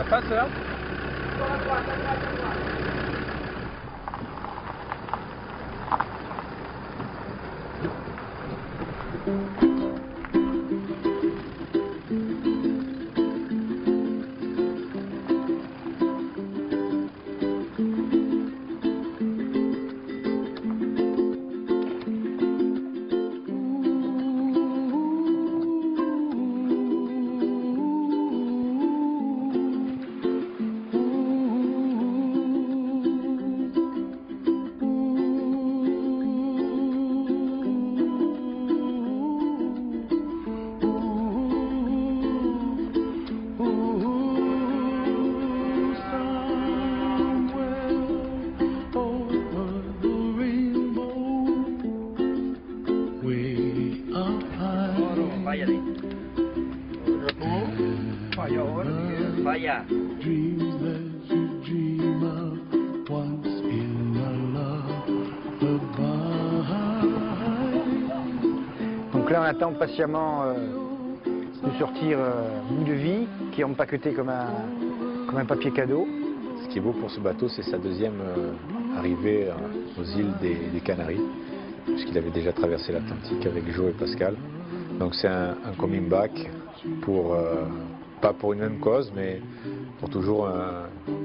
face là. Falla. Donc là on attend patiemment de sortir bout de vie qui est empaqueté comme un papier cadeau. Ce qui est beau pour ce bateau, c'est sa deuxième arrivée aux îles des Canaries, puisqu'il avait déjà traversé l'Atlantique avec Joe et Pascal. Donc c'est un coming back pour, pas pour une même cause, mais pour toujours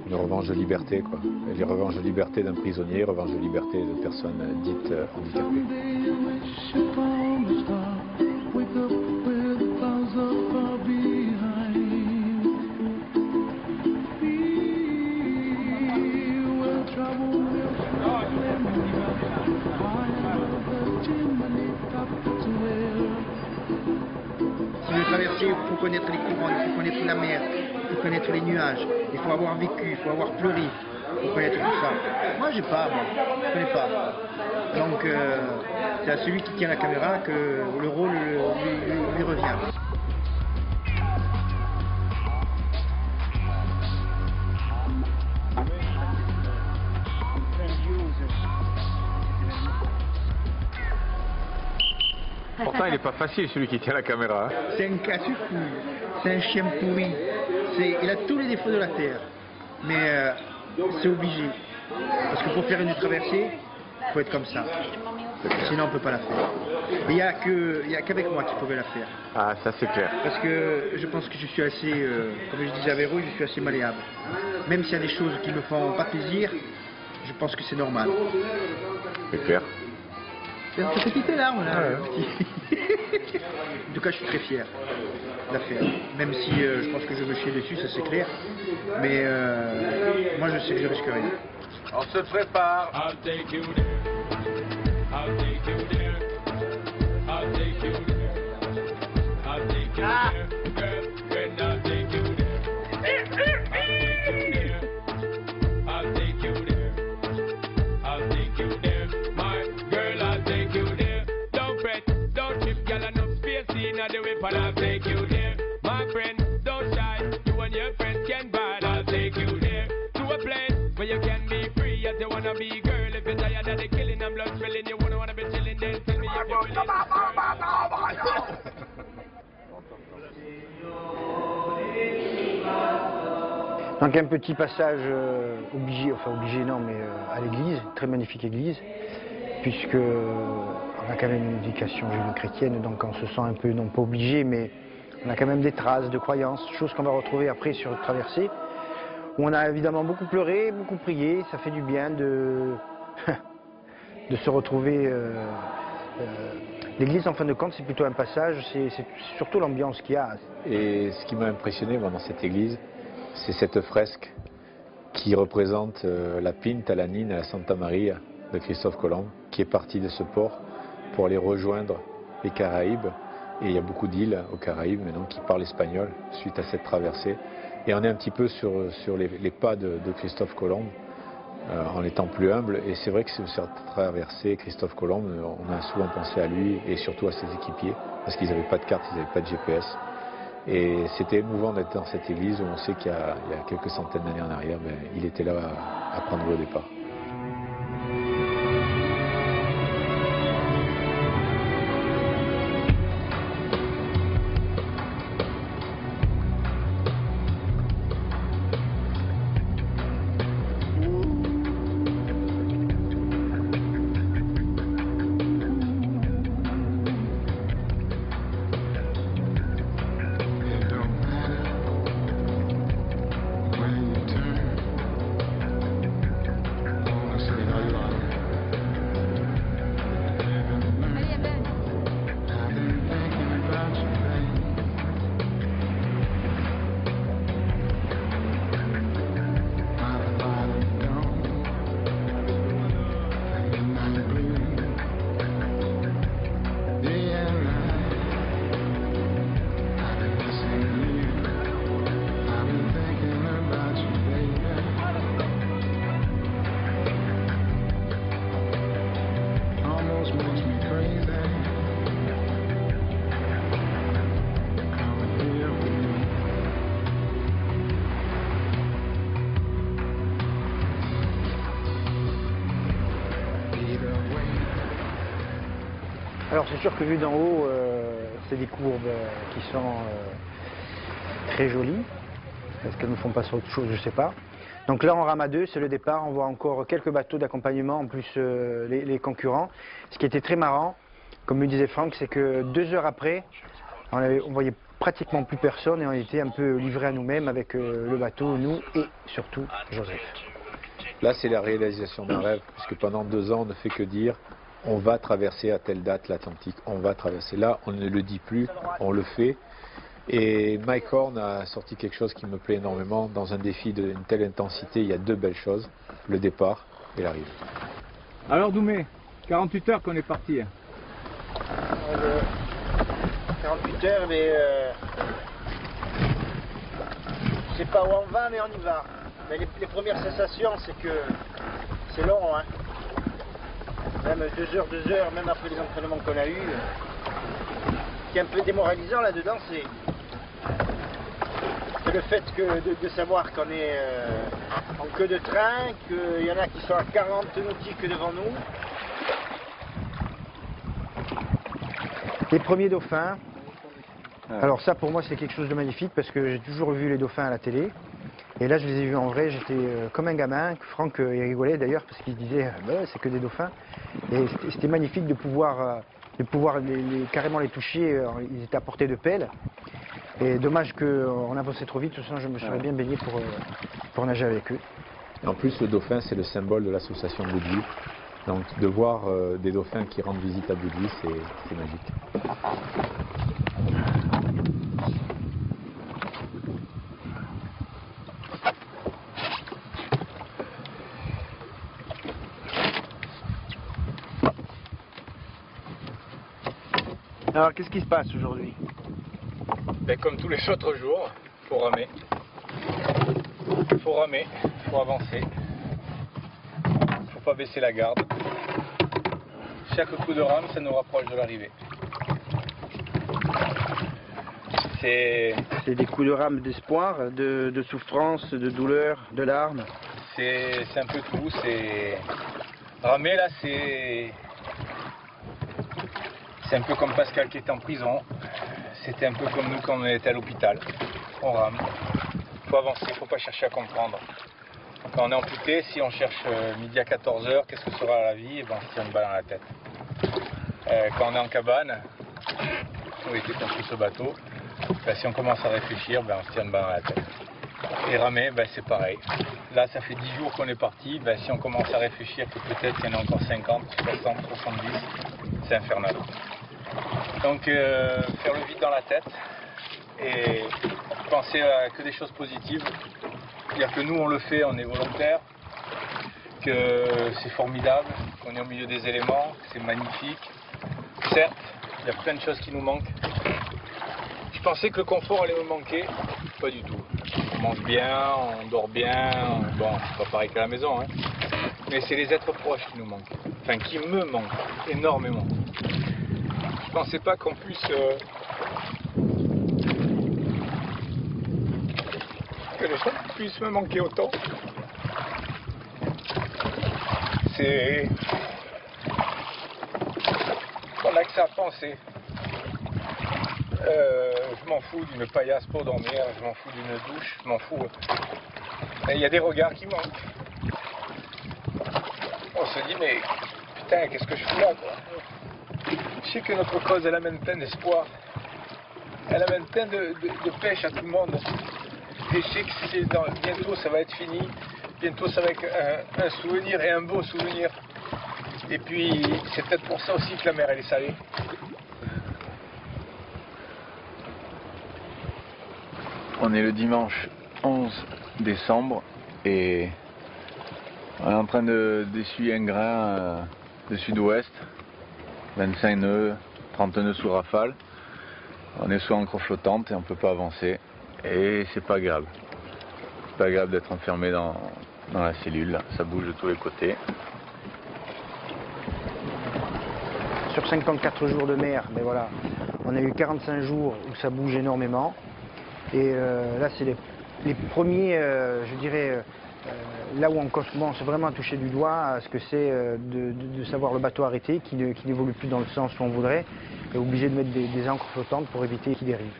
une revanche de liberté, quoi. Et les revanches de liberté d'un prisonnier, revanche de liberté de personnes dites handicapées. Si vous traversez, il faut connaître les courants, il faut connaître la mer, il faut connaître les nuages, il faut avoir vécu, il faut avoir pleuré, il faut connaître tout ça. Moi, j'ai pas, je connais pas. Donc, c'est à celui qui tient la caméra que le rôle lui revient. Pourtant, il n'est pas facile, celui qui tient la caméra. C'est un casse-couille, c'est un chien pourri, il a tous les défauts de la terre, mais c'est obligé. Parce que pour faire une traversée, il faut être comme ça. Sinon, on ne peut pas la faire. Il n'y a qu'avec moi qu'il pourrait la faire. Ah, ça c'est clair. Parce que je pense que je suis assez, comme je disais à Véro, je suis assez malléable. Même s'il y a des choses qui ne me font pas plaisir, je pense que c'est normal. C'est clair. C'est une petite larme là. En tout cas, je suis très fier de la faire. Même si je pense que je me chie dessus, ça c'est clair. Mais moi, je sais que je risque rien. On se prépare. I'll take you there, my friend. Don't shy. You and your friends can ride. I'll take you there to a place where you can be free as you wanna be, girl. If you're tired of the killing and blood spilling, you wanna be chilling. Then tell me if you're willing. Donc un petit passage obligé, enfin obligé non, mais à l'église, très magnifique église, puisque on a quand même une éducation judéo-chrétienne, donc on se sent un peu, non pas obligé, mais on a quand même des traces de croyances, choses qu'on va retrouver après sur une traversée, où on a évidemment beaucoup pleuré, beaucoup prié, ça fait du bien de se retrouver. L'église, en fin de compte, c'est plutôt un passage, c'est surtout l'ambiance qu'il y a. Et ce qui m'a impressionné dans cette église, c'est cette fresque qui représente la Pinta, la Nina, la Santa Maria de Christophe Colomb, qui est parti de ce port pour aller rejoindre les Caraïbes. Et il y a beaucoup d'îles aux Caraïbes maintenant qui parlent espagnol suite à cette traversée. Et on est un petit peu sur les pas de Christophe Colomb, en étant plus humble. Et c'est vrai que sur cette traversée, Christophe Colomb, on a souvent pensé à lui et surtout à ses équipiers, parce qu'ils n'avaient pas de carte, ils n'avaient pas de GPS. Et c'était émouvant d'être dans cette église où on sait qu'il y a quelques centaines d'années en arrière, mais il était là à prendre le départ. Alors c'est sûr que vu d'en haut, c'est des courbes qui sont très jolies. Est-ce qu'elles ne font pas sur autre chose? Je ne sais pas. Donc là on rame à 2, c'est le départ. On voit encore quelques bateaux d'accompagnement, en plus les concurrents. Ce qui était très marrant, comme me disait Franck, c'est que 2 heures après, on voyait pratiquement plus personne et on était un peu livrés à nous-mêmes avec le bateau, nous et surtout Joseph. Là, c'est la réalisation d'un rêve, puisque pendant 2 ans, on ne fait que dire on va traverser à telle date l'Atlantique, on va traverser. Là, on ne le dit plus, on le fait. Et Mike Horn a sorti quelque chose qui me plaît énormément. Dans un défi d'une telle intensité, il y a 2 belles choses, le départ et l'arrivée. Alors Doumé, 48 heures qu'on est parti. 48 heures, mais je sais pas où on va, mais on y va. Mais les premières sensations, c'est que c'est long, hein. Même 2 heures, même après les entraînements qu'on a eus. Ce qui est un peu démoralisant là-dedans, c'est le fait de savoir qu'on est en queue de train, qu'il y en a qui sont à 40 nautiques devant nous. Les premiers dauphins. Alors ça pour moi c'est quelque chose de magnifique parce que j'ai toujours vu les dauphins à la télé. Et là je les ai vus en vrai, j'étais comme un gamin. Franck il rigolait d'ailleurs parce qu'il disait c'est que des dauphins. Et c'était magnifique de pouvoir carrément les toucher, ils étaient à portée de pelle. Et dommage qu'on avançait trop vite, sinon je me serais bien baigné pour nager avec eux. Et en plus le dauphin c'est le symbole de l'association Boudvi. Donc de voir des dauphins qui rendent visite à Boudvi, c'est magique. Alors qu'est-ce qui se passe aujourd'hui? Ben, comme tous les autres jours, il faut ramer. Il faut ramer, il faut avancer. Il ne faut pas baisser la garde. Chaque coup de rame, ça nous rapproche de l'arrivée. C'est des coups de rame d'espoir, de souffrance, de douleur, de larmes. C'est un peu tout. Ramer là, c'est un peu comme Pascal qui était en prison. C'était un peu comme nous quand on était à l'hôpital. On rame. Il faut avancer, il ne faut pas chercher à comprendre. Quand on est amputé, si on cherche midi à 14h, qu'est-ce que sera la vie? Et ben, on se tire une balle dans la tête. Quand on est en cabane, où était construit ce bateau, ben, si on commence à réfléchir, ben, on se tire une balle dans la tête. Et ramer, ben, c'est pareil. Là, ça fait 10 jours qu'on est parti. Ben, si on commence à réfléchir que peut-être il y en a encore 50, 60, 70, c'est infernal. Donc, faire le vide dans la tête et penser à que des choses positives. C'est-à-dire que nous, on le fait, on est volontaire, que c'est formidable, qu'on est au milieu des éléments, que c'est magnifique. Certes, il y a plein de choses qui nous manquent. Je pensais que le confort allait me manquer, pas du tout. On mange bien, on dort bien, bon, c'est pas pareil qu'à la maison, hein. Mais c'est les êtres proches qui nous manquent, enfin qui me manquent énormément. Je pensais pas qu'on puisse que les gens puissent me manquer autant. C'est on a que ça à penser. Je m'en fous d'une paillasse pour dormir, je m'en fous d'une douche, je m'en fous. Il y a des regards qui manquent. On se dit mais putain, qu'est-ce que je fous là quoi. Je sais que notre cause elle amène plein d'espoir. Elle amène plein de pêche à tout le monde. Et je sais que bientôt ça va être fini. Bientôt ça va être un souvenir et un beau souvenir. Et puis c'est peut-être pour ça aussi que la mer elle est salée. On est le dimanche 11 décembre et on est en train d'essuyer un grain de sud-ouest, 25 nœuds, 30 nœuds sous rafale. On est sous ancre flottante et on ne peut pas avancer et c'est pas agréable. C'est pas agréable d'être enfermé dans la cellule, ça bouge de tous les côtés. Sur 54 jours de mer, mais voilà, on a eu 45 jours où ça bouge énormément. Et là, c'est les premiers, je dirais, Là où on commence vraiment à toucher du doigt à ce que c'est de savoir le bateau arrêté, qui n'évolue plus dans le sens où on voudrait, et obligé de mettre des ancres flottantes pour éviter qu'il dérive.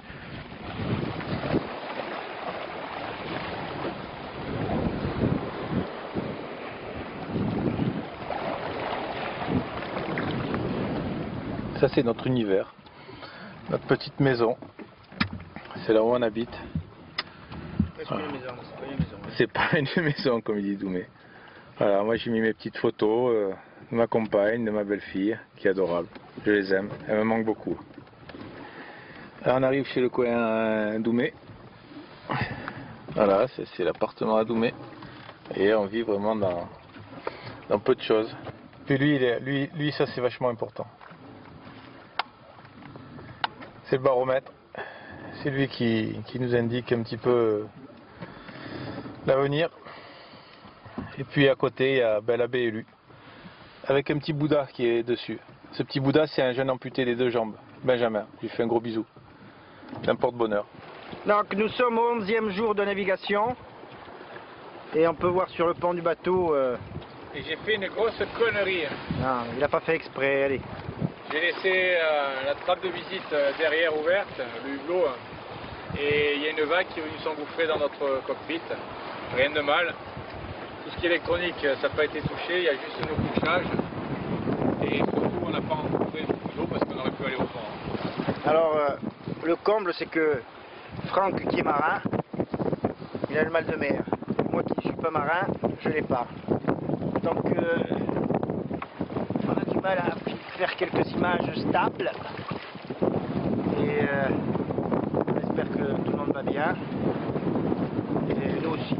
Ça c'est notre univers, notre petite maison, c'est là où on habite. C'est pas une maison comme il dit Doumé. Voilà, moi j'ai mis mes petites photos de ma compagne, de ma belle-fille, qui est adorable. Je les aime, elle me manque beaucoup. Là, on arrive chez le coin Doumé. Voilà, c'est l'appartement à Doumé. Et on vit vraiment dans peu de choses. Puis lui ça c'est vachement important. C'est le baromètre. C'est lui qui nous indique un petit peu l'avenir. Et puis à côté, il y a la baie élue, avec un petit Bouddha qui est dessus. Ce petit Bouddha, c'est un jeune amputé des 2 jambes, Benjamin. Je lui fais un gros bisou. C'est un porte-bonheur. Donc nous sommes au 11e jour de navigation. Et on peut voir sur le pont du bateau... Et j'ai fait une grosse connerie. Non, il n'a pas fait exprès, allez. J'ai laissé la trappe de visite derrière ouverte, le hublot. Et il y a une vague qui est venue s'engouffrer dans notre cockpit. Rien de mal. Tout ce qui est électronique, ça n'a pas été touché, il y a juste nos couchages. Et surtout, on n'a pas engouffré beaucoup d'eau parce qu'on aurait pu aller au fond. Alors, le comble, c'est que Franck, qui est marin, il a le mal de mer. Moi qui ne suis pas marin, je ne l'ai pas. Donc, on a du mal à faire quelques images stables. Et j'espère que tout le monde va bien. Et nous aussi.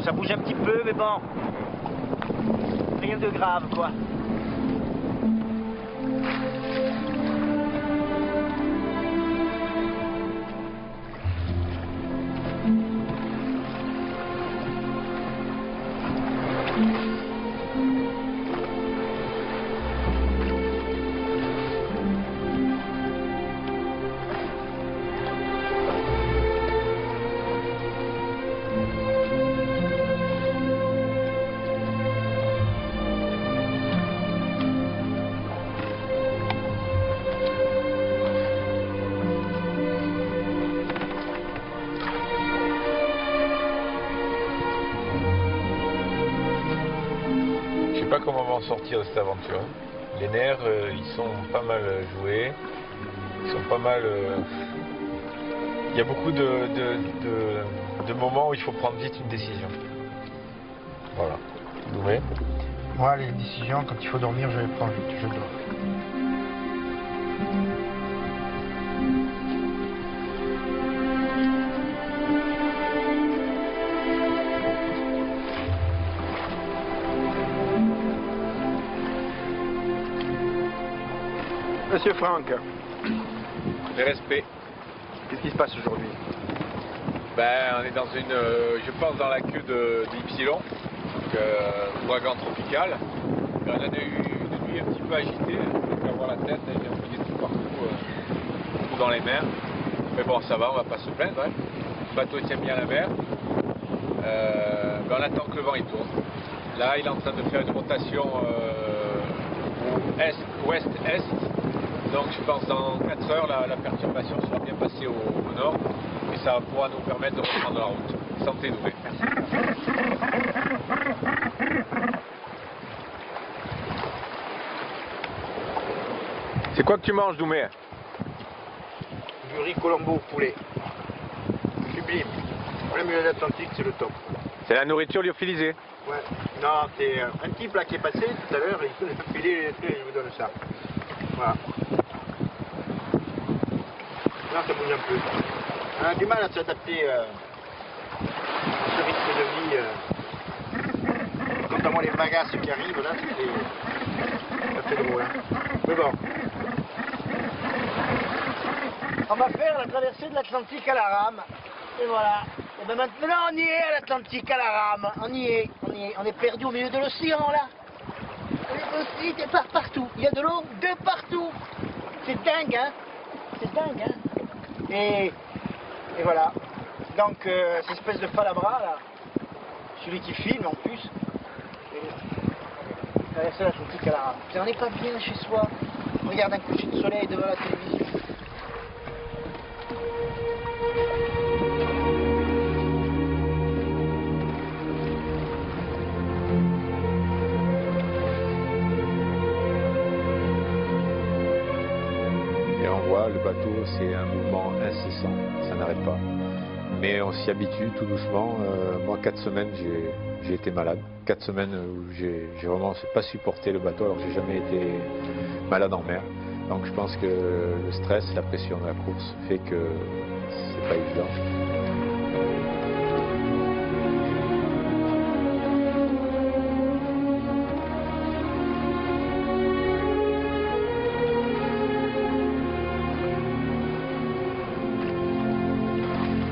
Ça bouge un petit peu, mais bon, rien de grave, quoi. Je sais pas comment on va en sortir de cette aventure. Les nerfs, ils sont pas mal joués. Ils sont pas mal... Il y a beaucoup de moments où il faut prendre vite une décision. Voilà. Doumé. Moi, les décisions, quand il faut dormir, je les prends vite, je dors. Monsieur Franck, Les respects. qu'est-ce qui se passe aujourd'hui? Ben, on est dans une, je pense, dans la queue de Ypsilon, donc ouragan tropical. Et on a eu une nuit un petit peu agitée, on peut avoir la tête, il y a un peu des trous partout dans les mers. Mais bon, ça va, on va pas se plaindre. Hein. Le bateau tient bien la mer. Ben, on attend que le vent il tourne. Là, il est en train de faire une rotation ouest-est. Donc je pense dans 4 heures, la perturbation sera bien passée au nord et ça pourra nous permettre de reprendre la route. Santé Doumé. C'est quoi que tu manges Doumé? Du riz Colombo au poulet. Sublime. Pour le milieu de l'Atlantique, c'est le top. C'est la nourriture lyophilisée. Ouais. Non, c'est un type là qui est passé tout à l'heure, il a filé, je vous donne ça. Voilà. Là, ça bouge un peu. On a du mal à s'adapter à ce rythme de vie. Notamment les vagasses qui arrivent, là, c'est drôle. Hein. Mais bon. On va faire la traversée de l'Atlantique à la rame. Et voilà. Et ben maintenant on y est à l'Atlantique à la rame. On y est. On est perdu au milieu de l'océan là. L'océan est partout. Il y a de l'eau de partout. C'est dingue, hein. C'est dingue, hein. Et voilà. Donc cette espèce de falabra là, celui qui filme en plus. Traverser l'Atlantique à la rame. On n'est pas bien chez soi, on regarde un coucher de soleil devant la télévision. Et on voit, le bateau, c'est un mouvement incessant, ça n'arrête pas. Mais on s'y habitue tout doucement. Moi, 4 semaines, j'ai été malade. 4 semaines où j'ai vraiment pas supporté le bateau, alors que j'ai jamais été malade en mer. Donc je pense que le stress, la pression de la course fait que c'est pas évident.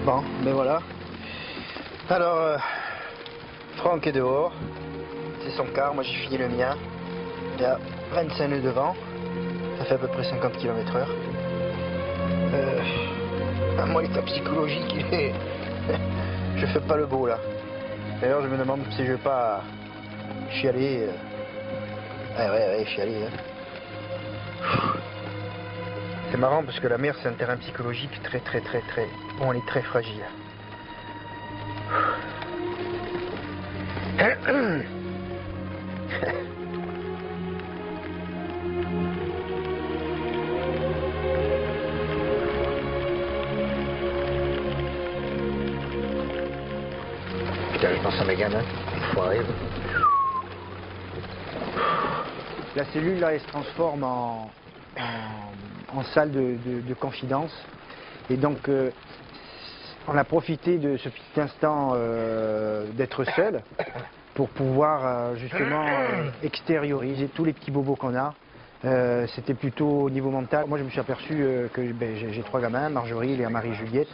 Bon, ben voilà. Alors, Franck est dehors. C'est son quart, moi j'ai fini le mien. Il y a 25 nœuds de vent. Ça fait à peu près 50 km/h. Moi, l'état psychologique, il est... je fais pas le beau là. D'ailleurs, je me demande si je vais pas chialer. Ouais, chialer. Hein. C'est marrant parce que la mer, c'est un terrain psychologique très... Bon, elle est très fragile. Putain, je pense à mes gamins. Enfoiré. La cellule, là, elle se transforme en salle de confidence. Et donc, on a profité de ce petit instant d'être seul pour pouvoir justement extérioriser tous les petits bobos qu'on a. C'était plutôt au niveau mental. Moi, je me suis aperçu que j'ai 3 gamins, Marjorie, Léa, Marie, Juliette,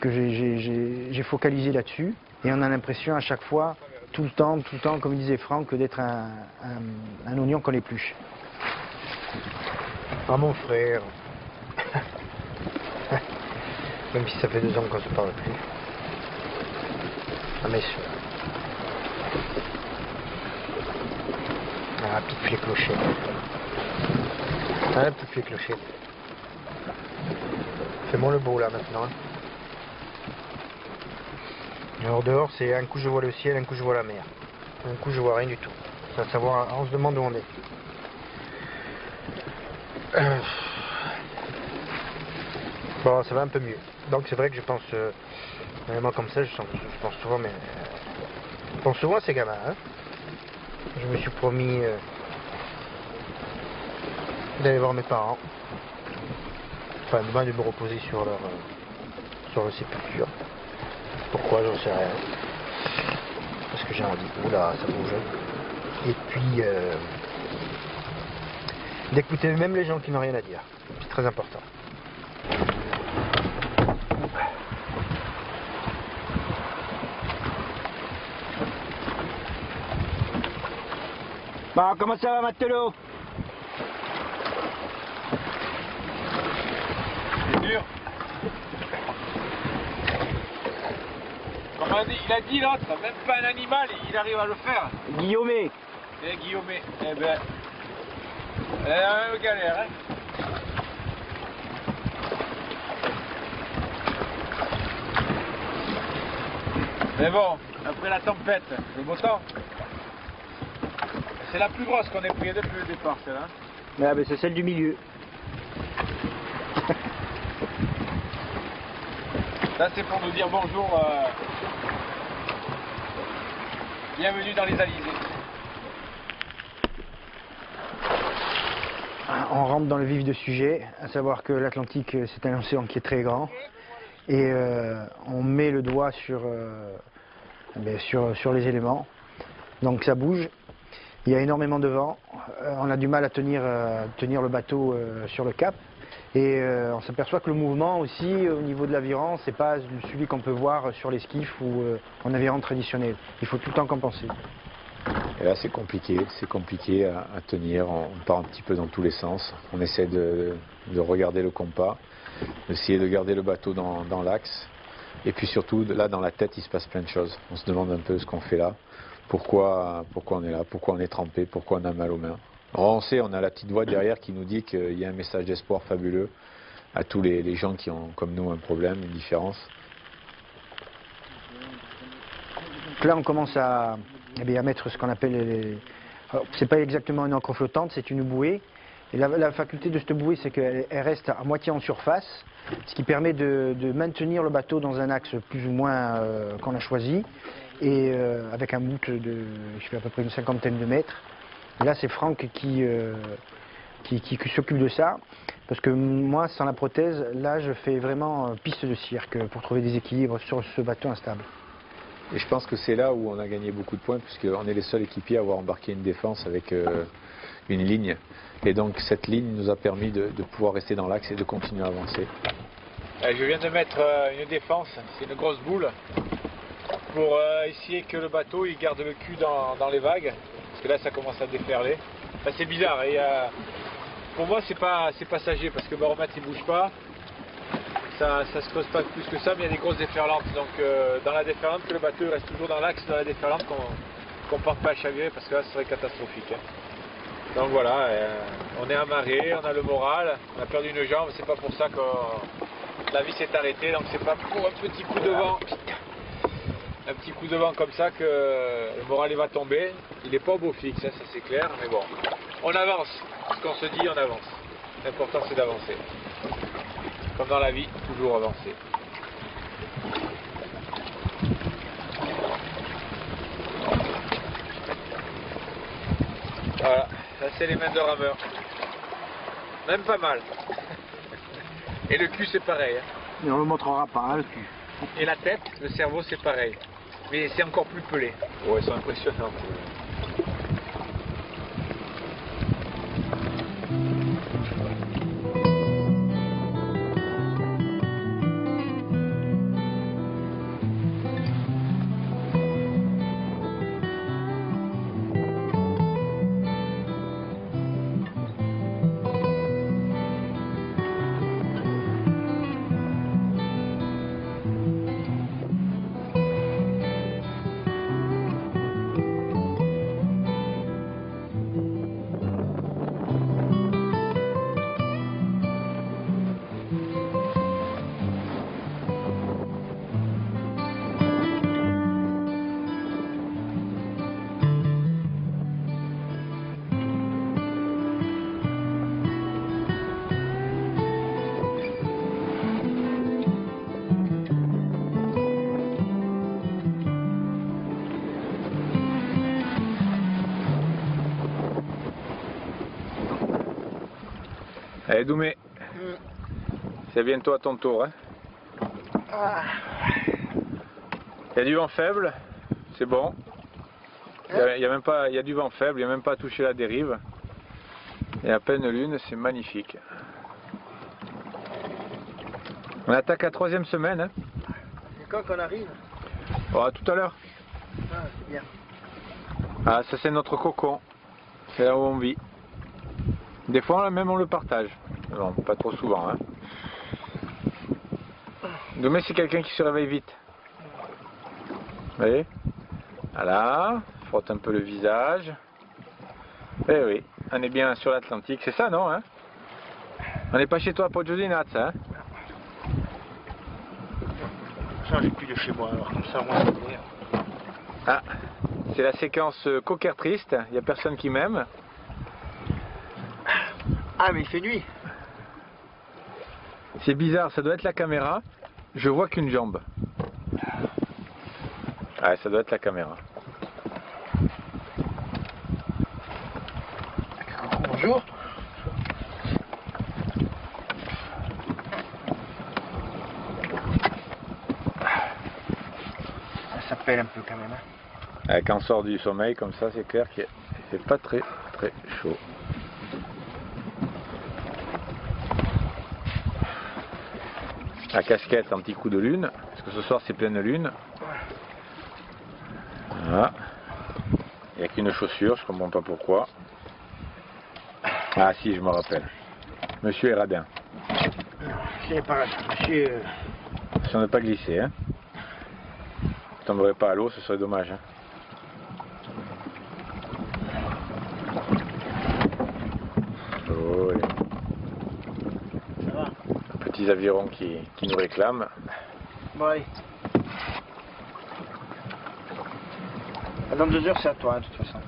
que j'ai focalisé là-dessus. Et on a l'impression à chaque fois, tout le temps, comme disait Franck, d'être un oignon qu'on épluche. Ah, mon frère. Même si ça fait 2 ans qu'on se parle plus. Ah, mes soeurs. Ah, petite fée clochette. Ah, petite fée clochette. Fais-moi le beau là maintenant. Alors dehors, c'est un coup je vois le ciel, un coup je vois la mer. Un coup je vois rien du tout. À savoir, on se demande où on est. Bon, ça va un peu mieux. Donc c'est vrai que je pense, moi comme ça, je pense souvent, mais je pense souvent à ces gamins. Hein. Je me suis promis d'aller voir mes parents, enfin de me reposer sur leur sépulture. Pourquoi, j'en sais rien. Parce que j'ai envie. Oula, ça bouge. Et puis d'écouter même les gens qui n'ont rien à dire. C'est très important. Bon, comment ça va, Matelot? C'est dur. Comme il a dit l'autre, même pas un animal, il arrive à le faire. Guillaumé. Eh, Guillaumé, eh ben, elle a la même galère, hein. Mais bon, après la tempête, le beau temps. C'est la plus grosse qu'on ait pris depuis le départ, celle-là. Ah ben c'est celle du milieu. Ça c'est pour nous dire bonjour. Bienvenue dans les Alizés. On rentre dans le vif du sujet, à savoir que l'Atlantique c'est un océan qui est très grand. Et on met le doigt sur les éléments. Donc ça bouge. Il y a énormément de vent, on a du mal à tenir le bateau sur le cap et on s'aperçoit que le mouvement aussi au niveau de l'aviron, c'est pas celui qu'on peut voir sur les skiffs ou en aviron traditionnel. Il faut tout le temps compenser. Et là c'est compliqué à tenir, on part un petit peu dans tous les sens, on essaie de regarder le compas, d'essayer de garder le bateau dans l'axe. Et puis surtout, là dans la tête, il se passe plein de choses. On se demande un peu ce qu'on fait là, pourquoi on est là, pourquoi on est trempé, pourquoi on a mal aux mains. Alors on sait, on a la petite voix derrière qui nous dit qu'il y a un message d'espoir fabuleux à tous les gens qui ont comme nous un problème, une différence. Là, on commence à mettre ce qu'on appelle c'est pas exactement une encre flottante, c'est une bouée. Et la faculté de cette bouée, c'est qu'elle reste à moitié en surface, ce qui permet de maintenir le bateau dans un axe plus ou moins qu'on a choisi, et avec un bout je fais à peu près une cinquantaine de mètres. Et là, c'est Franck qui s'occupe de ça, parce que moi, sans la prothèse, là, je fais vraiment piste de cirque pour trouver des équilibres sur ce bateau instable. Et je pense que c'est là où on a gagné beaucoup de points, puisqu'on est les seuls équipiers à avoir embarqué une défense avec une ligne. Et donc cette ligne nous a permis de pouvoir rester dans l'axe et de continuer à avancer. Je viens de mettre une défense, c'est une grosse boule, pour essayer que le bateau il garde le cul dans les vagues, parce que là ça commence à déferler. Enfin, c'est bizarre, et, pour moi c'est passager, parce que le baromètre il bouge pas. Ça se creuse pas plus que ça, mais il y a des grosses déferlantes. Donc dans la déferlante, que le bateau reste toujours dans l'axe de la déferlante, qu'on ne parte pas à chavirer, parce que là, ce serait catastrophique. Hein. Donc voilà, on est amarré, on a le moral, on a perdu une jambe, c'est pas pour ça que la vie s'est arrêtée, donc c'est pas pour un petit coup de vent comme ça que le moral il va tomber. Il n'est pas au beau fixe, ça c'est clair, mais bon, on avance. Ce qu'on se dit, on avance. L'important c'est d'avancer. Comme dans la vie, toujours avancer. Voilà, ça c'est les mains de rameur. Même pas mal. Et le cul c'est pareil. Hein. Mais on ne le montrera pas, hein, le cul. Et la tête, le cerveau c'est pareil. Mais c'est encore plus pelé. Ouais, c'est impressionnant. Allez Doumé, c'est bientôt à ton tour. Hein. Il y a du vent faible, c'est bon. Il y a du vent faible, il n'y a même pas à toucher la dérive. Et à peine lune, c'est magnifique. On attaque la 3e semaine. Hein. Et quand on arrive? Oh, tout à l'heure. Ah, c'est bien. Ah, ça c'est notre cocon. C'est là où on vit. Des fois même on le partage. Non, pas trop souvent. Hein. Doumé c'est quelqu'un qui se réveille vite. Vous voyez? Voilà, frotte un peu le visage. Eh oui, on est bien sur l'Atlantique, c'est ça non hein? On n'est pas chez toi à Poggio di Nazza, hein? Ça j'ai plus de chez moi alors comme ça moi c'est bien. Ah, c'est la séquence cocker triste, il n'y a personne qui m'aime. Ah mais il fait nuit. C'est bizarre, ça doit être la caméra. Je vois qu'une jambe. Ah, ça doit être la caméra. Bonjour. Ça s'appelle un peu quand même. Hein. Quand on sort du sommeil comme ça, c'est clair qu'il fait pas très chaud. La casquette anti-coup de lune, parce que ce soir c'est pleine lune. Voilà. Il n'y a qu'une chaussure, je comprends pas pourquoi. Ah si, je me rappelle. Monsieur est radin. C'est pas monsieur. Si on ne pas glisser, hein. ne tomberait pas à l'eau, ce serait dommage. Hein. Oh, Ça va. Petits avirons qui nous réclament. Bon, allez. Dans 2 heures, c'est à toi, hein, de toute façon.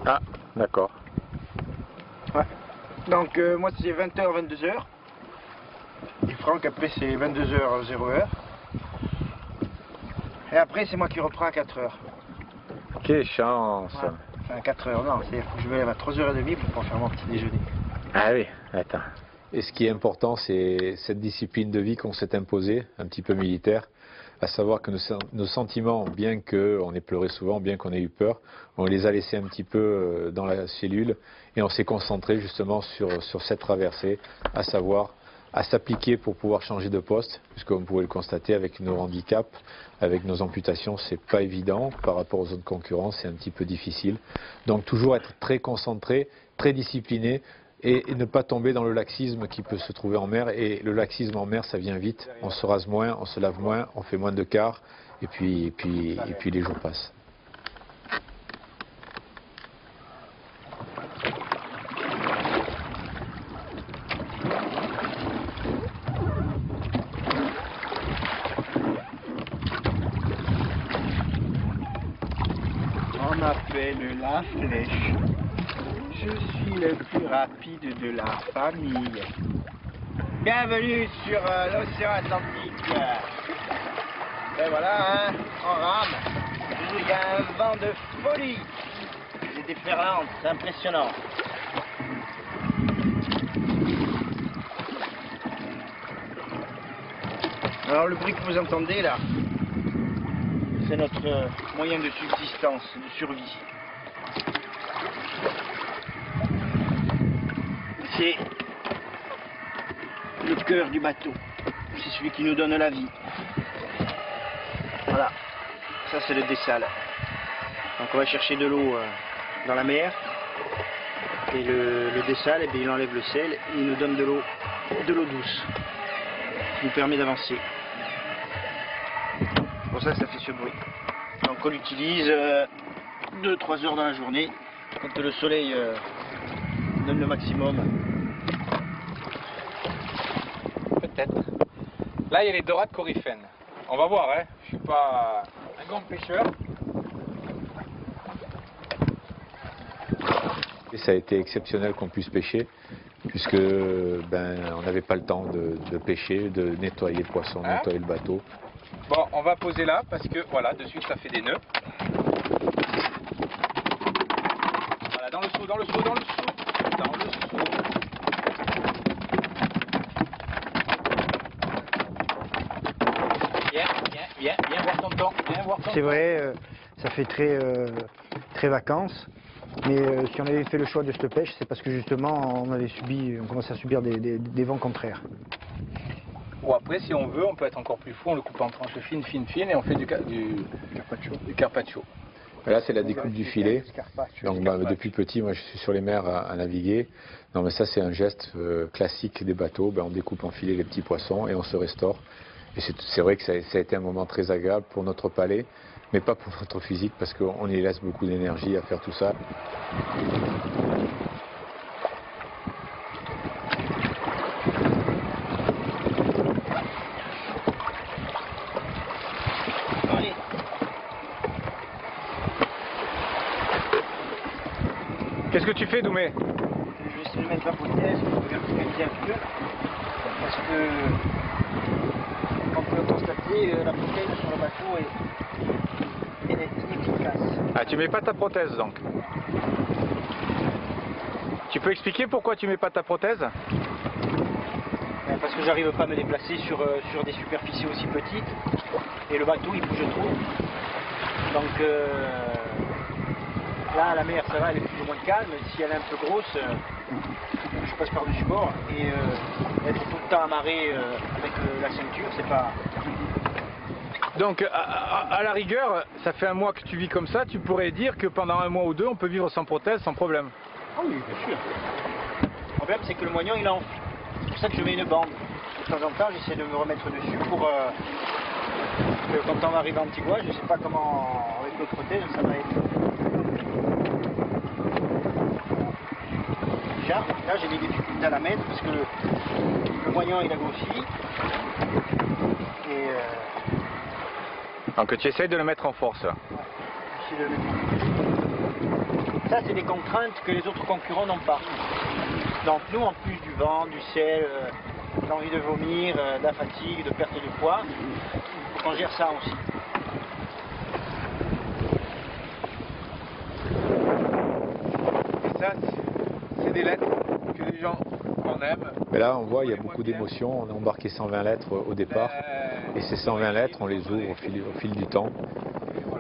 Ah, d'accord. Ouais. Donc, moi, c'est 20h, 22h. Et Franck, après, c'est 22h, 0h. Et après, c'est moi qui reprends à 4h. Quelle chance. Ouais. Enfin, 4h, non, c'est-à-dire que je me lève à 3h30 pour pouvoir faire mon petit déjeuner. Ah oui, attends. Et ce qui est important, c'est cette discipline de vie qu'on s'est imposée, un petit peu militaire, à savoir que nos sentiments, bien qu'on ait pleuré souvent, bien qu'on ait eu peur, on les a laissés un petit peu dans la cellule et on s'est concentré justement sur cette traversée, à savoir à s'appliquer pour pouvoir changer de poste, puisque comme vous pouvez le constater avec nos handicaps, avec nos amputations, c'est pas évident par rapport aux autres concurrents, c'est un petit peu difficile. Donc toujours être très concentré, très discipliné, et ne pas tomber dans le laxisme qui peut se trouver en mer. Et le laxisme en mer, ça vient vite. On se rase moins, on se lave moins, on fait moins de quart, et puis les jours passent. On m'appelle la flèche. Je suis le plus rapide de la famille. Bienvenue sur l'océan Atlantique. Et voilà, hein, on rame. Il y a un vent de folie. C'est déferlant, c'est impressionnant. Alors le bruit que vous entendez là, c'est notre moyen de subsistance, de survie. C'est le cœur du bateau. C'est celui qui nous donne la vie. Voilà. Ça, c'est le dessal. Donc, on va chercher de l'eau dans la mer. Et le dessal, eh bien, il enlève le sel et il nous donne de l'eau douce. Qui nous permet d'avancer. C'est pour ça que ça fait ce bruit. Donc, on l'utilise 2-3 heures dans la journée. Quand le soleil donne le maximum. Peut-être. Là, il y a les dorades coryphènes. On va voir, hein. Je suis pas un grand pêcheur. Et ça a été exceptionnel qu'on puisse pêcher, puisque on n'avait pas le temps de pêcher, de nettoyer le poisson, Hein? nettoyer le bateau. Bon, on va poser là parce que voilà, dessus ça fait des nœuds. Voilà, dans le seau, dans le seau, dans le seau, dans le seau. Viens voir tonton, viens voir tonton. C'est vrai, ça fait très vacances. Mais si on avait fait le choix de cette pêche, c'est parce que justement on commençait à subir des vents contraires. Ou après, si on veut, on peut être encore plus fou, on le coupe en tranches fines et on fait du carpaccio. Là, c'est la découpe du filet. Donc, depuis petit, moi, je suis sur les mers à naviguer. Non, mais ça, c'est un geste classique des bateaux. On découpe en filet les petits poissons et on se restaure. Et c'est vrai que ça a été un moment très agréable pour notre palais, mais pas pour notre physique, parce qu'on y laisse beaucoup d'énergie à faire tout ça. Allez. Qu'est-ce que tu fais, Doumé? Je vais essayer de mettre la prothèse pour verticaliser un peu. Parce que, on peut constater, la prothèse sur le bateau est inefficace. Ah, tu mets pas ta prothèse donc. Tu peux expliquer pourquoi tu mets pas ta prothèse? Parce que j'arrive pas à me déplacer sur des superficies aussi petites. Et le bateau il bouge trop. Donc là la mer ça va, elle est plus ou moins calme. Si elle est un peu grosse, je passe par-dessus bord. Et être tout le temps amarré avec la ceinture, c'est pas... Donc à la rigueur, ça fait un mois que tu vis comme ça, tu pourrais dire que pendant un mois ou deux, on peut vivre sans prothèse, sans problème. Ah oui, bien sûr. Le problème c'est que le moignon il enfle. C'est pour ça que je mets une bande. De temps en temps j'essaie de me remettre dessus pour Parce que quand on va arriver à Antigua, je ne sais pas comment, avec le protège, ça va être. Déjà, là j'ai des difficultés à la mettre parce que le moyen il a grossi. Et Donc tu essayes de le mettre en force là. j'essaie de le mettre. Ça c'est des contraintes que les autres concurrents n'ont pas. Donc nous en plus du vent, du sel, d'envie de vomir, de la fatigue, de perte de poids, il faut qu'on gère ça aussi. Et ça, c'est des lettres que les gens qu'on aime. Mais là, on voit, il y a beaucoup d'émotions. On a embarqué 120 lettres au départ. Et ces 120 lettres, on les ouvre au fil du temps.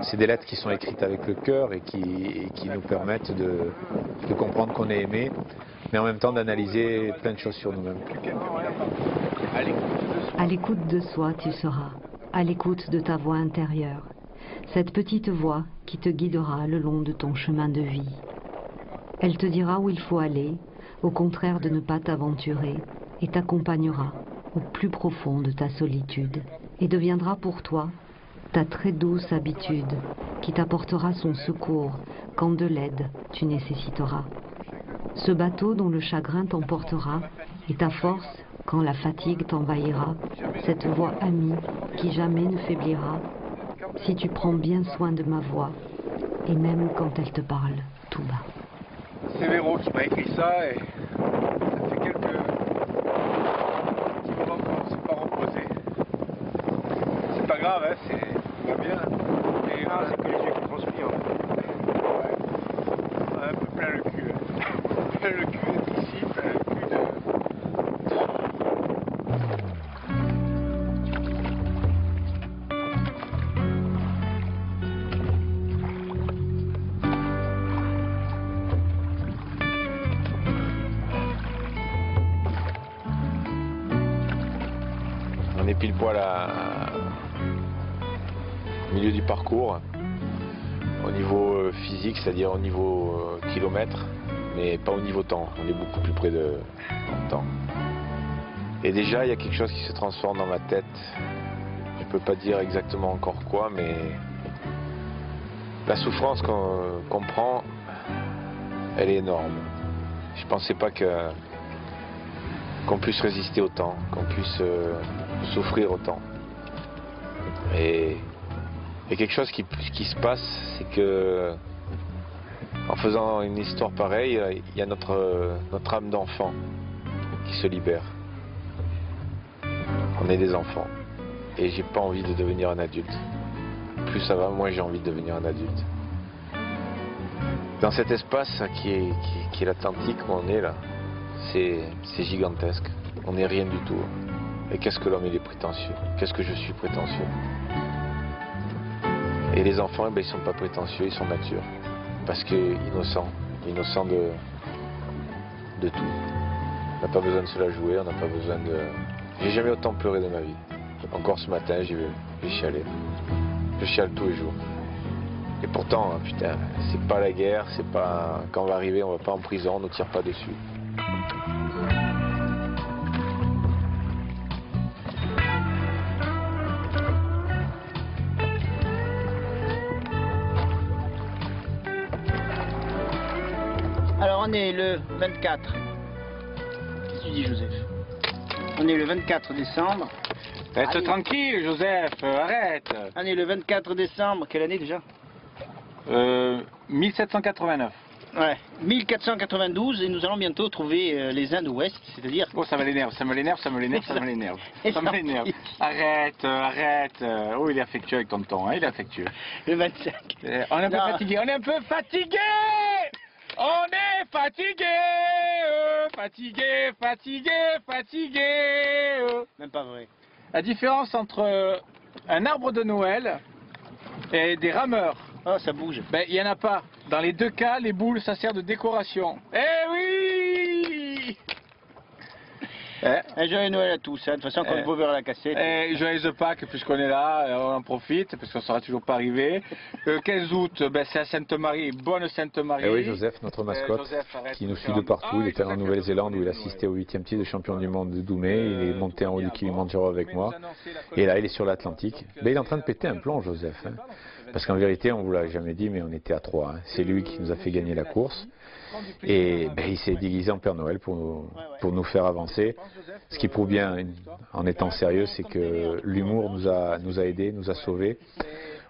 C'est des lettres qui sont écrites avec le cœur et qui nous permettent de comprendre qu'on est aimé, mais en même temps d'analyser plein de choses sur nous-mêmes. À l'écoute de soi, tu seras, à l'écoute de ta voix intérieure, cette petite voix qui te guidera le long de ton chemin de vie. Elle te dira où il faut aller, au contraire de ne pas t'aventurer, et t'accompagnera au plus profond de ta solitude, et deviendra pour toi ta très douce habitude, qui t'apportera son secours quand de l'aide tu nécessiteras. Ce bateau dont le chagrin t'emportera, et ta force quand la fatigue t'envahira, cette voix amie qui jamais ne faiblira, si tu prends bien soin de ma voix, et même quand elle te parle tout bas. C'est Véro qui m'a écrit ça et ça fait quelques petits moments qu'on ne s'est pas reposé. C'est pas grave, hein, ça va bien. Et C'est que les yeux qui transpirent. ouais, on a un peu plein le cul. Plein le cul d'être ici, plein le cul de... On est pile poil au milieu du parcours, au niveau physique, c'est-à-dire au niveau kilomètre, mais pas au niveau temps. On est beaucoup plus près de temps. Et déjà, il y a quelque chose qui se transforme dans ma tête. Je ne peux pas dire exactement encore quoi, mais la souffrance qu'on prend, elle est énorme. Je ne pensais pas qu'on puisse résister autant, qu'on puisse souffrir autant. Et quelque chose qui se passe, c'est que en faisant une histoire pareille, il y a notre âme d'enfant qui se libère. On est des enfants et j'ai pas envie de devenir un adulte. Plus ça va, moins j'ai envie de devenir un adulte. Dans cet espace qui est l'Atlantique où on est là, c'est gigantesque. On n'est rien du tout. Et qu'est-ce que l'homme il est prétentieux? Qu'est-ce que je suis prétentieux? Et les enfants, eh ben, ils sont pas prétentieux, ils sont matures. Parce que innocents de tout. On n'a pas besoin de se la jouer, on n'a pas besoin de... J'ai jamais autant pleuré de ma vie. Encore ce matin, j'ai chialé. Je chiale tous les jours. Et pourtant, hein, putain, c'est pas la guerre, c'est pas... Quand on va arriver, on va pas en prison, on ne tire pas dessus. Alors on est le 24. Qu'est-ce que tu dis, Joseph? On est le 24 décembre. Reste tranquille, Joseph, arrête. On est le 24 décembre. Quelle année déjà? 1789. Ouais, 1492 et nous allons bientôt trouver les Indes ouest, c'est-à-dire... Oh, ça me l'énerve, ça me l'énerve, ça me l'énerve, ça me l'énerve. Ça me l'énerve. Arrête, arrête. Oh, il est affectueux avec tonton, hein, il est affectueux. Le 25. On est un peu Non. fatigué, on est un peu fatigué. On est fatigué, fatigué, fatigué, fatigué. Même pas vrai. La différence entre un arbre de Noël et des rameurs, Oh, ça bouge. ben il n'y en a pas. Dans les deux cas, les boules, ça sert de décoration. Eh oui! Un joyeux Noël à tous, hein. De toute façon, quand vous verrez la cassette. Joyeux Pâques, puisqu'on est là, on en profite, parce qu'on ne sera toujours pas arrivé. 15 août, c'est à Sainte-Marie, bonne Sainte-Marie. Et oui, Joseph, notre mascotte, qui nous suit de partout. Il était en Nouvelle-Zélande où il assistait au 8e titre de champion du monde de Doumé. Il est monté en haut du Kilimanjaro avec moi. Et là, il est sur l'Atlantique. Mais il est en train de péter un plomb, Joseph. Hein. Parce qu'en vérité, on ne vous l'a jamais dit, mais on était à 3. Hein. C'est lui qui nous a fait gagner la course. Et il s'est déguisé en Père Noël pour nous faire avancer. Ce qui prouve bien, en étant sérieux, c'est que l'humour nous a aidés, nous a sauvés.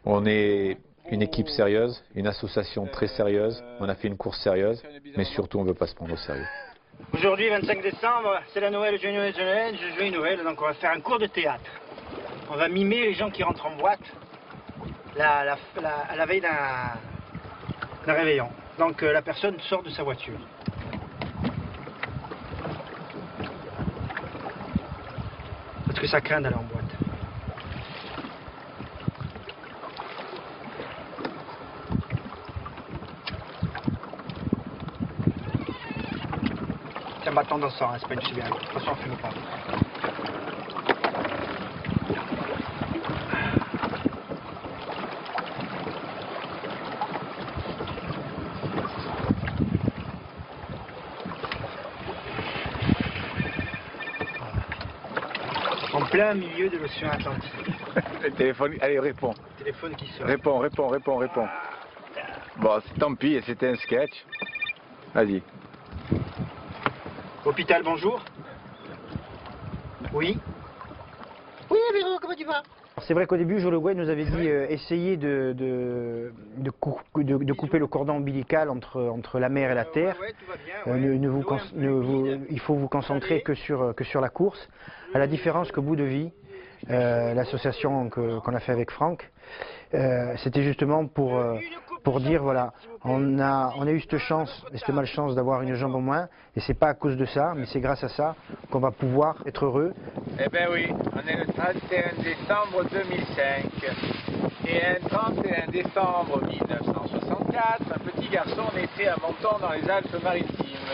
On est une équipe sérieuse, une association très sérieuse. On a fait une course sérieuse, mais surtout on ne veut pas se prendre au sérieux. Aujourd'hui, 25 décembre, c'est la Noël, joyeux Noël, donc on va faire un cours de théâtre. On va mimer les gens qui rentrent en boîte à la veille d'un réveillon. Donc la personne sort de sa voiture. Parce que ça craint d'aller en boîte. C'est un bâton d'encens, hein, c'est pas une cigarette. De toute façon, on fume pas. En plein milieu de l'océan Atlantique. Le téléphone, allez, réponds. Le téléphone qui sonne. Réponds. Bon, tant pis, c'était un sketch. Vas-y. Hôpital, bonjour. Oui. Oui, Véro, comment tu vas? C'est vrai qu'au début, Joe nous avait dit essayez de couper le cordon ombilical entre la mer et la terre. Ouais, tout va bien, Il faut vous concentrer que sur la course. À la différence que Bout de Vie, l'association qu'on a fait avec Franck, c'était justement pour dire voilà, on a eu cette chance et cette malchance d'avoir une jambe en moins, et c'est pas à cause de ça, mais c'est grâce à ça qu'on va pouvoir être heureux. Eh bien oui, on est le 31 décembre 2005 et un 31 décembre 1964, un petit garçon naissait à Menton dans les Alpes-Maritimes.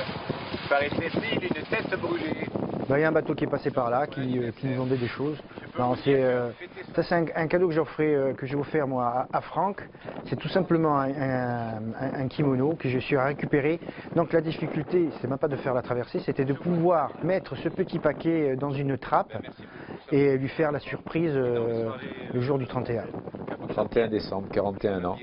Il paraissait pris d'une tête brûlée. Il y a un bateau qui est passé par là, qui nous vendait des choses. Non, ça c'est un cadeau que j'ai offert moi à Franck. C'est tout simplement un kimono que je suis à récupérer. Donc la difficulté, c'est même pas de faire la traversée, c'était de pouvoir mettre ce petit paquet dans une trappe et lui faire la surprise le jour du 31. 31 décembre, 41 ans.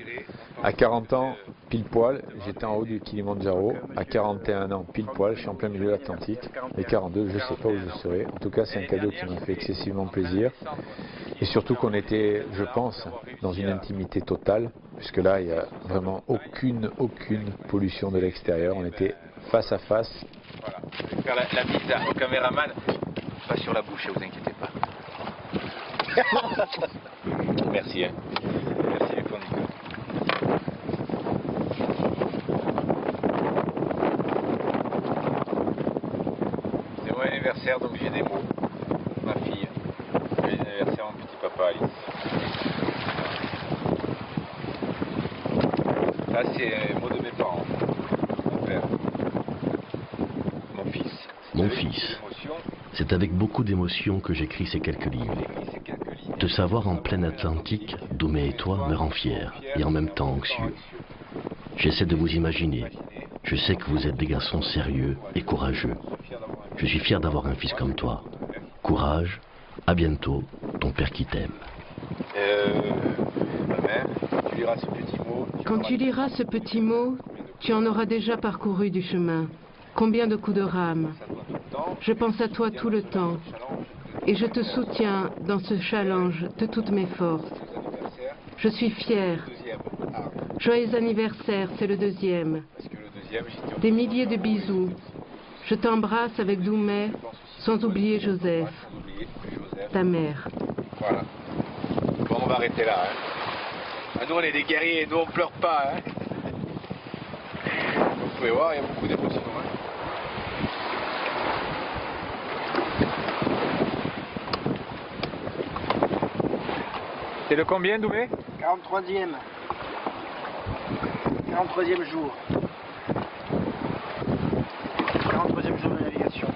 À 40 ans, pile poil, j'étais en haut du Kilimanjaro. À 41 ans, pile poil, je suis en plein milieu de l'Atlantique. Et 42, je ne sais pas où je serai. En tout cas, c'est un cadeau qui m'a fait excessivement plaisir. Et surtout qu'on était, je pense, dans une intimité totale, puisque là, il n'y a vraiment aucune pollution de l'extérieur. On était face à face. Voilà, je vais faire la bise au caméraman. Pas sur la bouche, vous inquiétez pas. Merci, hein. Merci les fournisseurs. C'est mon anniversaire, donc j'ai des mots. Ma fille. J'ai l'anniversaire de mon petit papa Alice. Ça c'est mot de mes parents. Mon père. Mon fils. Mon fils. C'est avec beaucoup d'émotion que j'écris ces quelques lignes. Te savoir en plein Atlantique, Doumé et toi, me rend fier et en même temps anxieux. J'essaie de vous imaginer. Je sais que vous êtes des garçons sérieux et courageux. Je suis fier d'avoir un fils comme toi. Courage, à bientôt, ton père qui t'aime. Ma mère, tu liras ce petit mot. Quand tu liras ce petit mot, tu en auras déjà parcouru du chemin. Combien de coups de rame. Je pense à toi tout le temps. Et je te soutiens dans ce challenge de toutes mes forces. Je suis fière. Joyeux anniversaire, c'est le deuxième. Des milliers de bisous. Je t'embrasse avec Doumé, sans oublier Joseph, ta mère. Voilà. Bon, on va arrêter là. Hein. Nous, on est des guerriers, nous, on pleure pas. Hein. Vous pouvez voir, il y a beaucoup d'émotions. Hein. C'est le combien, Doumé? 43e. 43e jour. 43e jour de navigation.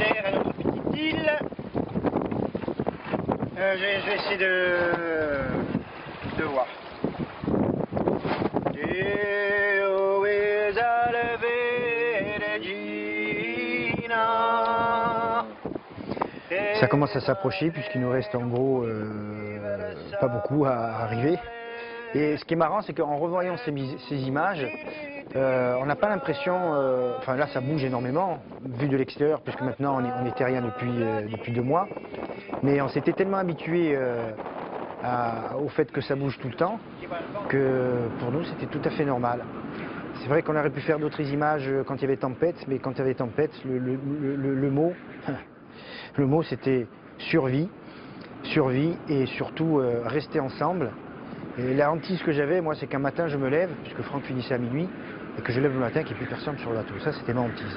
chère à notre petite île. Je vais essayer de voir. Ça commence à s'approcher puisqu'il nous reste en gros pas beaucoup à arriver. Et ce qui est marrant, c'est qu'en revoyant ces images, on n'a pas l'impression, enfin là ça bouge énormément, vu de l'extérieur, puisque maintenant on est terrien depuis 2 mois, mais on s'était tellement habitué au fait que ça bouge tout le temps, que pour nous c'était tout à fait normal. C'est vrai qu'on aurait pu faire d'autres images quand il y avait tempête, mais quand il y avait tempête, le mot c'était survie et surtout rester ensemble. Et la hantise que j'avais, moi, c'est qu'un matin je me lève, puisque Franck finissait à minuit, et que je lève le matin qu'il n'y ait plus personne sur le bateau. Ça, c'était ma hantise.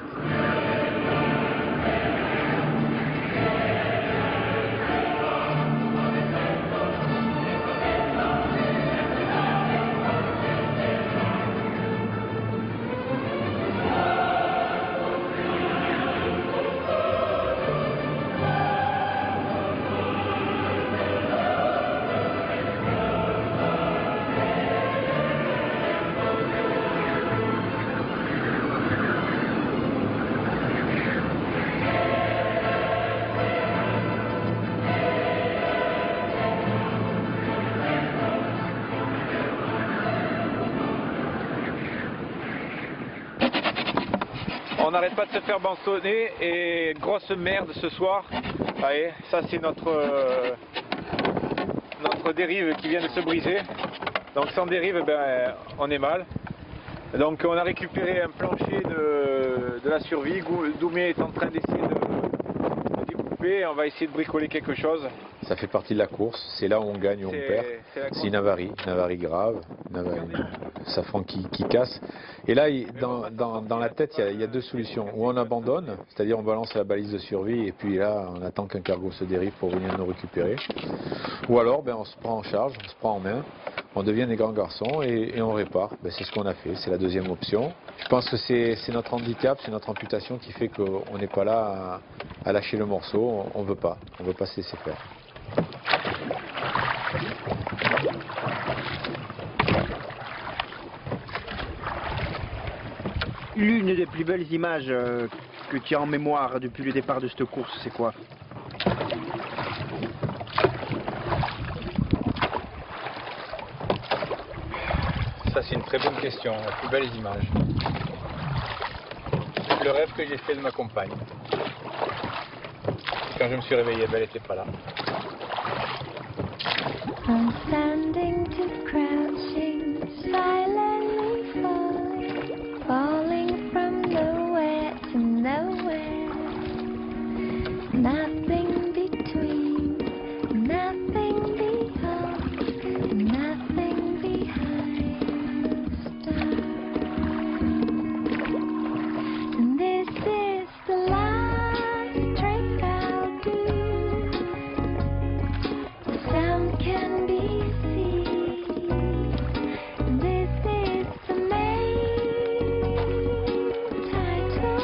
On n'arrête pas de se faire bastonnner et grosse merde ce soir. Allez, ça c'est notre dérive qui vient de se briser. Donc sans dérive, ben, on est mal. Donc on a récupéré un plancher de la survie. Doumé est en train d'essayer de découper. On va essayer de bricoler quelque chose. Ça fait partie de la course, c'est là où on gagne ou on perd. C'est une avarie grave, Safran qui casse. Et là, dans la tête, il y a 2 solutions. Ou on abandonne, c'est-à-dire on balance la balise de survie et puis là, on attend qu'un cargo se dérive pour venir nous récupérer. Ou alors, ben, on se prend en charge, on se prend en main, on devient des grands garçons et on répare. Ben, c'est ce qu'on a fait, c'est la 2e option. Je pense que c'est notre handicap, c'est notre amputation qui fait qu'on n'est pas là à lâcher le morceau, on ne veut pas se laisser faire. L'une des plus belles images que tu as en mémoire depuis le départ de cette course, c'est quoi? Ça c'est une très bonne question, la plus belle image. Le rêve que j'ai fait de ma compagne. Quand je me suis réveillé, elle n'était pas là. I'm standing to crouching, silently falling from nowhere to nowhere. Nothing between, nothing beyond, nothing behind the stars. And this is the last trick I'll do. The sound can be seen. This is the main title.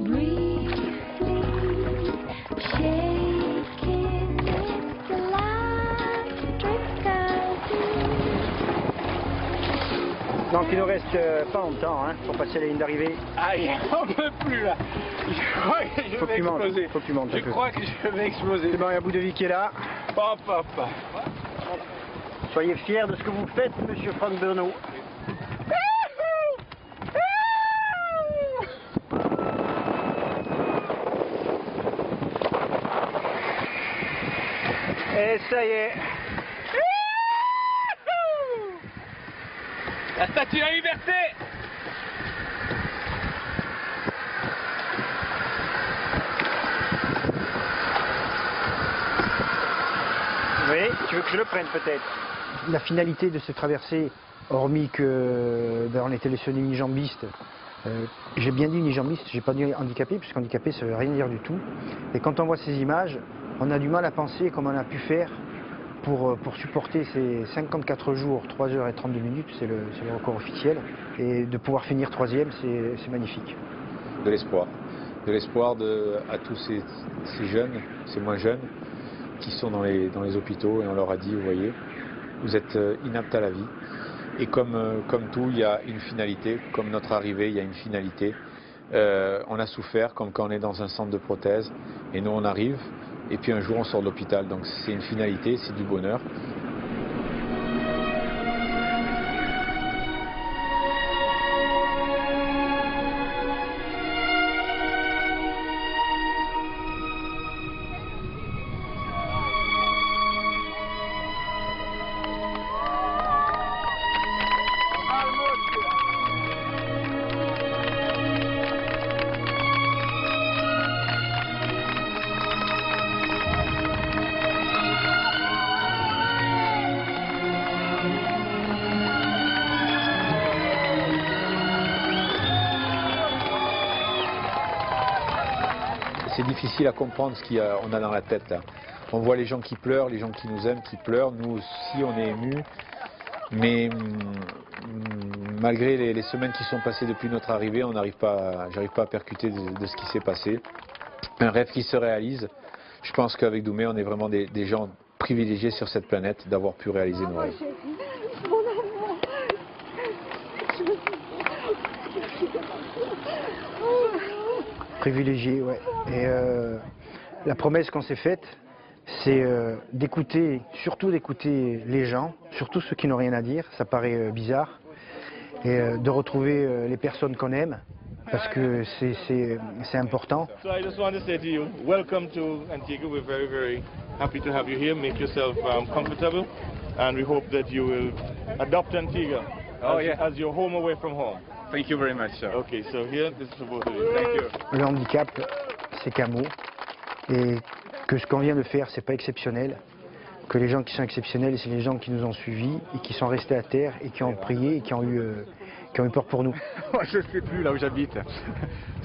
Briefly shaking. It's the last trick I'll do. Donc il nous reste pas longtemps pour passer la ligne d'arrivée. Aïe, on peut plus là. Je crois que je vais exploser. Faut que tu montes. Je crois que je vais exploser. C'est bon, il y a Bout-de-Vie qui est là. Hop, hop. Soyez fiers de ce que vous faites, monsieur Franck Bernot. Et ça y est. La statue de la liberté. Oui, tu veux que je le prenne peut-être? La finalité de cette traversée, hormis que on était les seuls unijambistes, j'ai bien dit unijambiste, j'ai pas dit handicapé, puisque handicapé ça veut rien dire du tout. Et quand on voit ces images, on a du mal à penser comment on a pu faire pour supporter ces 54 jours, 3 heures et 32 minutes, c'est le record officiel, et de pouvoir finir 3e, c'est magnifique. De l'espoir. de l'espoir à tous ces jeunes, ces moins jeunes, qui sont dans les hôpitaux, et on leur a dit, vous voyez, vous êtes inaptes à la vie. Et comme tout, il y a une finalité, comme notre arrivée, il y a une finalité. On a souffert, comme quand on est dans un centre de prothèse, et nous on arrive, et puis un jour on sort de l'hôpital. Donc c'est une finalité, c'est du bonheur. C'est difficile à comprendre ce qu'on a dans la tête là. On voit les gens qui pleurent, les gens qui nous aiment, qui pleurent. Nous aussi, on est émus. Mais malgré les semaines qui sont passées depuis notre arrivée, j'arrive pas à percuter de ce qui s'est passé. Un rêve qui se réalise. Je pense qu'avec Doumé, on est vraiment des gens privilégiés sur cette planète d'avoir pu réaliser nos rêves. Privilégié, ouais. Et la promesse qu'on s'est faite, c'est d'écouter, surtout d'écouter les gens, surtout ceux qui n'ont rien à dire, ça paraît bizarre, et de retrouver les personnes qu'on aime, parce que c'est important. So I just want to say to you, welcome to Antigua. We're very, very happy to have you here. Make yourself comfortable, and we hope that you will adopt Antigua as your home away from home. Thank you very much, sir. Okay, so here, this is for both of you. Thank you. Le handicap, c'est qu'un mot, et que ce qu'on vient de faire, c'est pas exceptionnel, que les gens qui sont exceptionnels, c'est les gens qui nous ont suivis, et qui sont restés à terre, et qui ont prié, et qui ont eu peur pour nous. Je ne sais plus là où j'habite.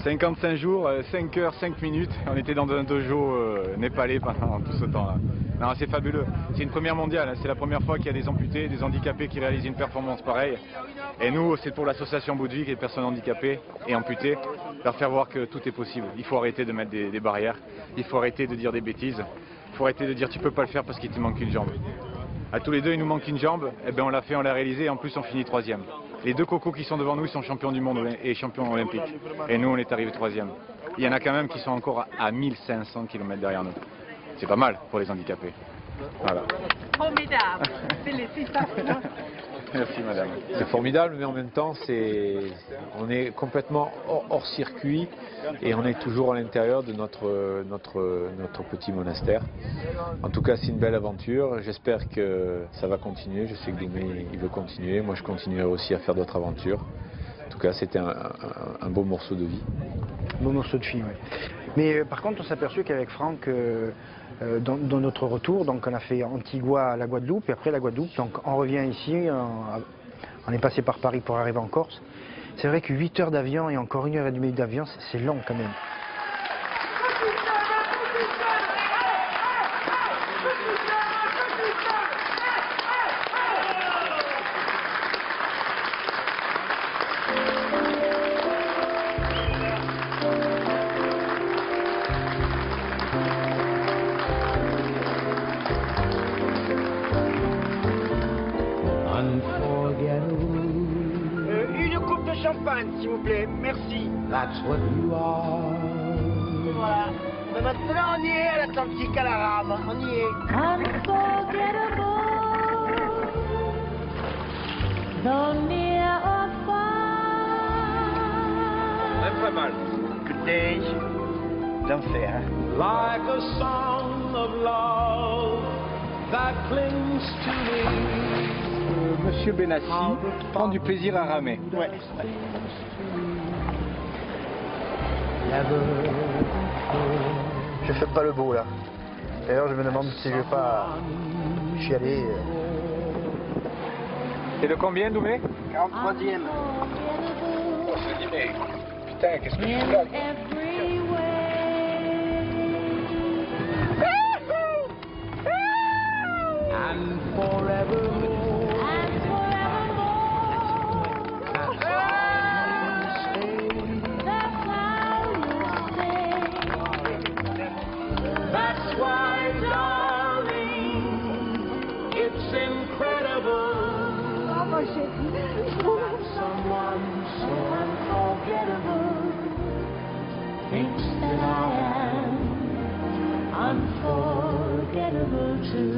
55 jours, 5 heures, 5 minutes, on était dans un dojo népalais pendant tout ce temps-là. Non, c'est fabuleux. C'est une première mondiale, c'est la première fois qu'il y a des amputés, des handicapés qui réalisent une performance pareille. Et nous, c'est pour l'association Boudvik et les personnes handicapées et amputées, leur faire voir que tout est possible. Il faut arrêter de mettre des barrières, il faut arrêter de dire des bêtises, il faut arrêter de dire tu peux pas le faire parce qu'il te manque une jambe. À tous les deux, il nous manque une jambe, et ben on l'a fait, on l'a réalisé et en plus on finit 3e. Les deux cocos qui sont devant nous, ils sont champions du monde et champions olympiques. Et nous, on est arrivés 3e. Il y en a quand même qui sont encore à 1500 km derrière nous. C'est pas mal pour les handicapés. Voilà. Formidable. Félicitations. Merci madame. C'est formidable, mais en même temps, on est complètement hors circuit et on est toujours à l'intérieur de notre petit monastère. En tout cas, c'est une belle aventure. J'espère que ça va continuer. Je sais que Doumé, il veut continuer. Moi, je continuerai aussi à faire d'autres aventures. En tout cas, c'était un beau morceau de vie. Un beau morceau de vie, oui. Mais par contre, on s'est aperçu qu'avec Franck, dans notre retour, donc on a fait Antigua à la Guadeloupe et après la Guadeloupe, donc on revient ici, on est passé par Paris pour arriver en Corse. C'est vrai que 8 heures d'avion et encore 1h30 d'avion, c'est long quand même. Une coupe de champagne, s'il vous plaît. Merci. That's what you are. Voilà. Mais maintenant, on y est à l'Atlantique, à la rame. On y est. Unforgettable, though near or far. Même pas mal. Écoutez, l'enfer. Like a song of love that clings to me. Monsieur Benassi prend du plaisir à ramer. Ouais. Je fais pas le beau là. D'ailleurs, je me demande si je vais pas chialer. C'est le combien, Doumé? 43e. On se dit, mais putain, qu'est-ce que tu fais là? And forevermore. to